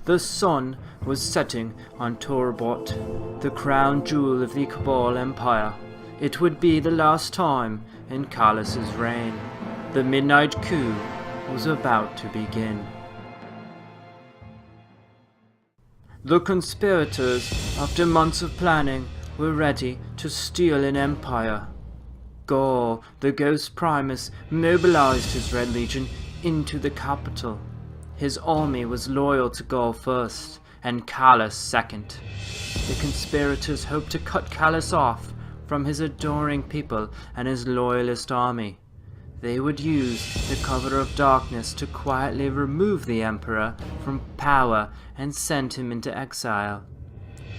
The sun was setting on Torbot, the crown jewel of the Cabal Empire. It would be the last time in Calus's reign. The midnight coup was about to begin. The conspirators, after months of planning, were ready to steal an empire. Gaul, the Ghost Primus, mobilized his Red Legion into the capital. His army was loyal to Gaul first, and Calus second. The conspirators hoped to cut Calus off from his adoring people and his loyalist army. They would use the cover of darkness to quietly remove the emperor from power and send him into exile.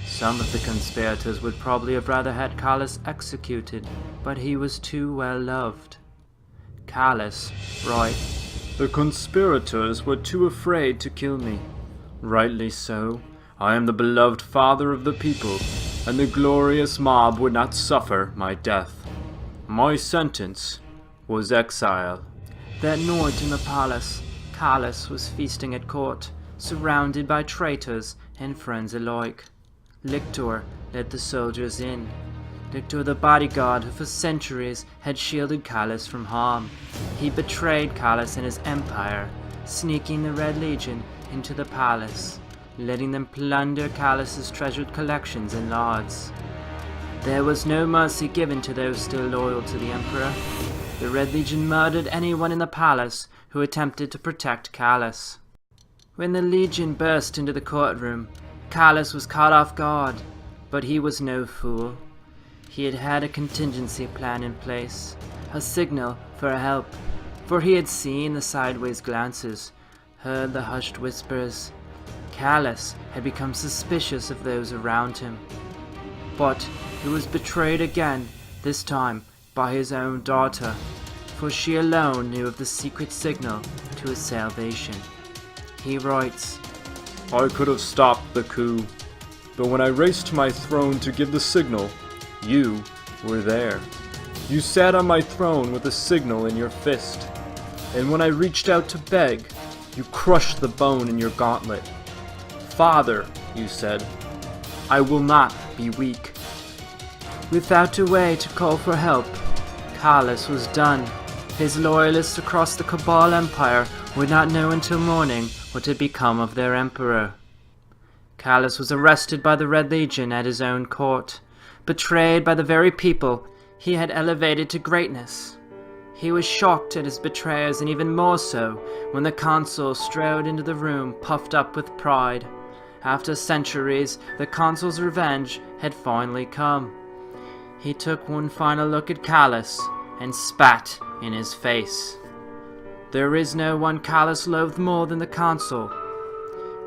Some of the conspirators would probably have rather had Calus executed, but he was too well loved. Calus, right? The conspirators were too afraid to kill me. Rightly so. I am the beloved father of the people, and the glorious mob would not suffer my death. My sentence was exile. That night in the palace, Calus was feasting at court, surrounded by traitors and friends alike. Lictor led the soldiers in. Lictor, the bodyguard who for centuries had shielded Calus from harm. He betrayed Calus and his empire, sneaking the Red Legion into the palace, letting them plunder Calus's treasured collections and lords. There was no mercy given to those still loyal to the emperor. The Red Legion murdered anyone in the palace who attempted to protect Calus. When the Legion burst into the courtroom, Calus was caught off guard, but he was no fool. He had had a contingency plan in place, a signal for help, for he had seen the sideways glances, heard the hushed whispers. Calus had become suspicious of those around him. But he was betrayed again, this time by his own daughter, for she alone knew of the secret signal to his salvation. He writes, I could have stopped the coup, but when I raced to my throne to give the signal, you were there. You sat on my throne with the signal in your fist, and when I reached out to beg, you crushed the bone in your gauntlet. Father, you said, I will not be weak. Without a way to call for help, Calus was done. His loyalists across the Cabal Empire would not know until morning what had become of their emperor. Calus was arrested by the Red Legion at his own court, betrayed by the very people he had elevated to greatness. He was shocked at his betrayers, and even more so when the consul strode into the room puffed up with pride. After centuries, the consul's revenge had finally come. He took one final look at Calus and spat in his face. There is no one Calus loathed more than the consul.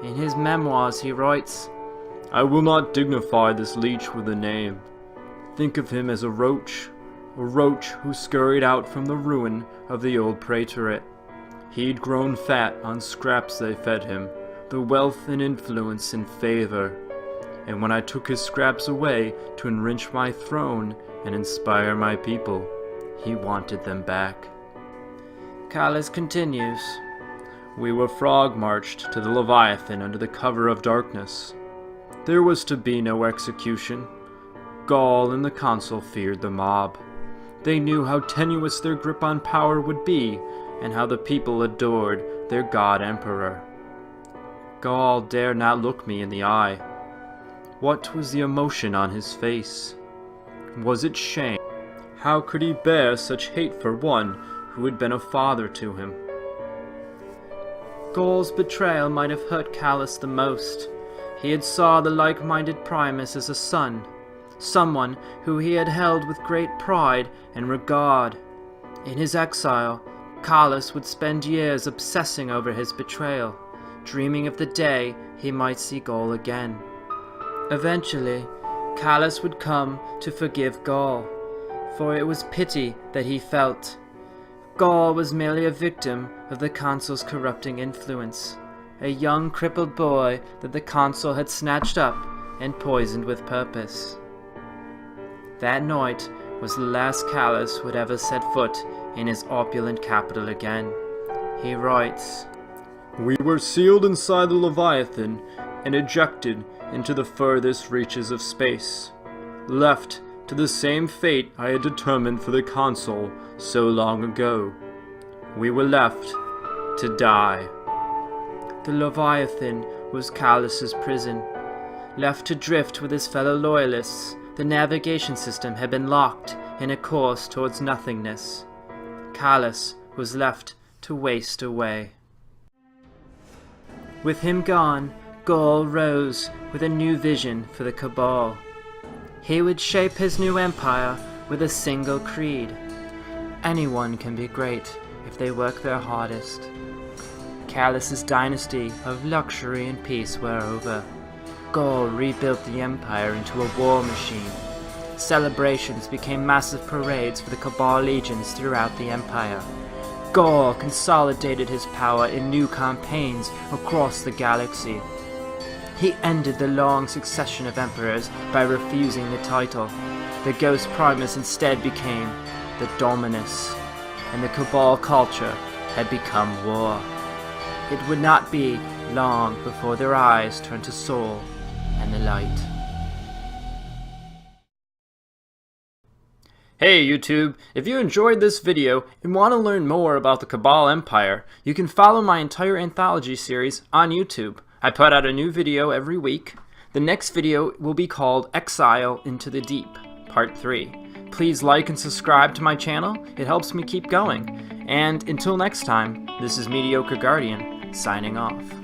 In his memoirs he writes, I will not dignify this leech with a name. Think of him as a roach who scurried out from the ruin of the old praetorate. He'd grown fat on scraps they fed him, the wealth and influence and favor. And when I took his scraps away to enrich my throne and inspire my people, he wanted them back. Calus continues, We were frog-marched to the Leviathan under the cover of darkness. There was to be no execution. Gaul and the consul feared the mob. They knew how tenuous their grip on power would be, and how the people adored their god-emperor. Gaul dared not look me in the eye. What was the emotion on his face? Was it shame? How could he bear such hate for one who had been a father to him? Gaul's betrayal might have hurt Calus the most. He had saw the like-minded Primus as a son, someone who he had held with great pride and regard. In his exile, Calus would spend years obsessing over his betrayal, dreaming of the day he might see Gaul again. Eventually, Calus would come to forgive Gaul, for it was pity that he felt. Gaul was merely a victim of the consul's corrupting influence, a young crippled boy that the consul had snatched up and poisoned with purpose. That night was the last Calus would ever set foot in his opulent capital again. He writes, We were sealed inside the Leviathan and ejected into the furthest reaches of space, left to the same fate I had determined for the console so long ago. We were left to die. The Leviathan was Calus's prison. Left to drift with his fellow loyalists, the navigation system had been locked in a course towards nothingness. Calus was left to waste away. With him gone, Gaul rose with a new vision for the Cabal. He would shape his new empire with a single creed. Anyone can be great if they work their hardest. Calus's dynasty of luxury and peace were over. Gaul rebuilt the empire into a war machine. Celebrations became massive parades for the Cabal legions throughout the empire. Gaul consolidated his power in new campaigns across the galaxy. He ended the long succession of emperors by refusing the title. The Ghost Primus instead became the Dominus, and the Cabal culture had become war. It would not be long before their eyes turned to soul and the light. Hey YouTube, if you enjoyed this video and want to learn more about the Cabal Empire, you can follow my entire Anthology series on YouTube. I put out a new video every week. The next video will be called Exile into the Deep, Part 3. Please like and subscribe to my channel, it helps me keep going. And until next time, this is Mediocre Guardian, signing off.